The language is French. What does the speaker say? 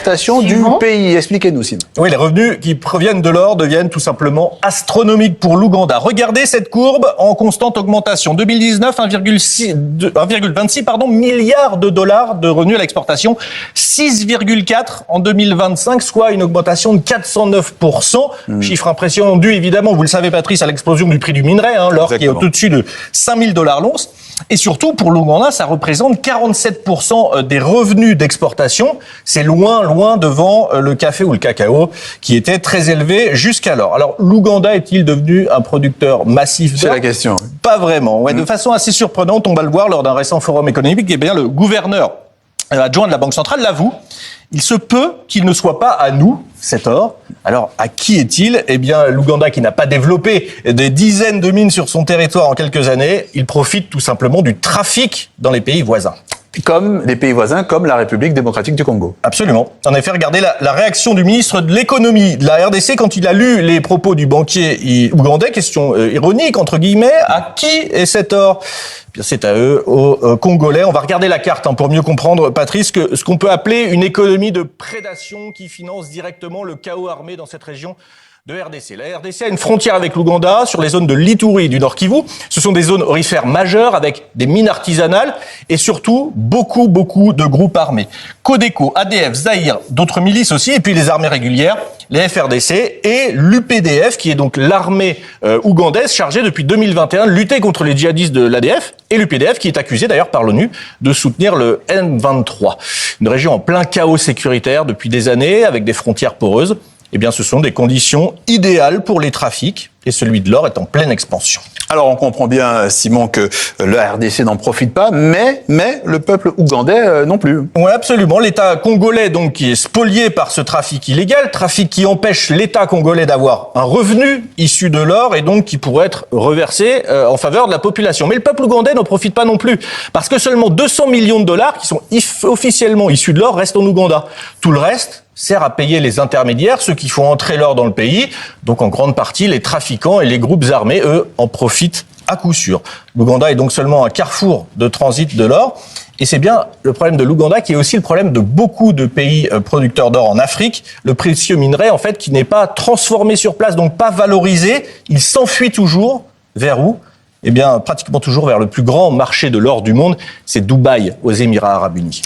exportations du pays. Expliquez-nous, Simon. Oui, les revenus qui proviennent de l'or deviennent tout simplement astronomiques pour l'Ouganda. Regardez cette courbe en constante augmentation. 2019, 1,26 milliards de dollars de revenus à l'exportation, 6,4 en 2025, soit une augmentation de 409%. Chiffre impressionnant dû, évidemment, vous le savez Patrice, à l'explosion du prix du minerai, l'or qui est au-dessus de 5 000 $ l'once. Et surtout, pour l'Ouganda, ça représente 47% des revenus d'exportation. C'est loin, loin devant le café ou le cacao, qui était très élevé jusqu'alors. Alors, l'Ouganda est-il devenu un producteur massif d'or ? C'est la question. Pas vraiment. Ouais, de façon assez surprenante, on va le voir lors d'un récent forum économique, eh bien, le gouverneur adjoint de la Banque centrale l'avoue. Il se peut qu'il ne soit pas à nous, cet or. Alors, à qui est-il ? Eh bien, l'Ouganda, qui n'a pas développé des dizaines de mines sur son territoire en quelques années, il profite tout simplement du trafic dans les pays voisins. Comme les pays voisins, comme la République démocratique du Congo. Absolument. En effet, regardez la réaction du ministre de l'économie de la RDC quand il a lu les propos du banquier ougandais. Question ironique, entre guillemets. À qui est cet or ? Bien, c'est à eux, aux Congolais. On va regarder la carte pour mieux comprendre, Patrice, que ce qu'on peut appeler une économie de prédation qui finance directement le chaos armé dans cette région de RDC. La RDC a une frontière avec l'Ouganda sur les zones de l'Ituri et du Nord Kivu. Ce sont des zones aurifères majeures avec des mines artisanales et surtout beaucoup de groupes armés. Codeco, ADF, Zaïre, d'autres milices aussi, et puis les armées régulières, les FRDC et l'UPDF, qui est donc l'armée ougandaise chargée depuis 2021 de lutter contre les djihadistes de l'ADF, et l'UPDF qui est accusé d'ailleurs par l'ONU de soutenir le M23. Une région en plein chaos sécuritaire depuis des années, avec des frontières poreuses. Eh bien, ce sont des conditions idéales pour les trafics et celui de l'or est en pleine expansion. Alors, on comprend bien, Simon, que la RDC n'en profite pas, mais le peuple ougandais non plus. Oui, absolument. L'État congolais, donc, qui est spolié par ce trafic illégal, trafic qui empêche l'État congolais d'avoir un revenu issu de l'or et donc qui pourrait être reversé en faveur de la population. Mais le peuple ougandais n'en profite pas non plus, parce que seulement 200 millions de dollars qui sont officiellement issus de l'or restent en Ouganda. Tout le reste sert à payer les intermédiaires, ceux qui font entrer l'or dans le pays. Donc, en grande partie, les trafiquants et les groupes armés, eux, en profitent à coup sûr. L'Ouganda est donc seulement un carrefour de transit de l'or. Et c'est bien le problème de l'Ouganda qui est aussi le problème de beaucoup de pays producteurs d'or en Afrique. Le précieux minerai, en fait, qui n'est pas transformé sur place, donc pas valorisé. Il s'enfuit toujours. Vers où ? Eh bien, pratiquement toujours vers le plus grand marché de l'or du monde. C'est Dubaï, aux Émirats Arabes Unis.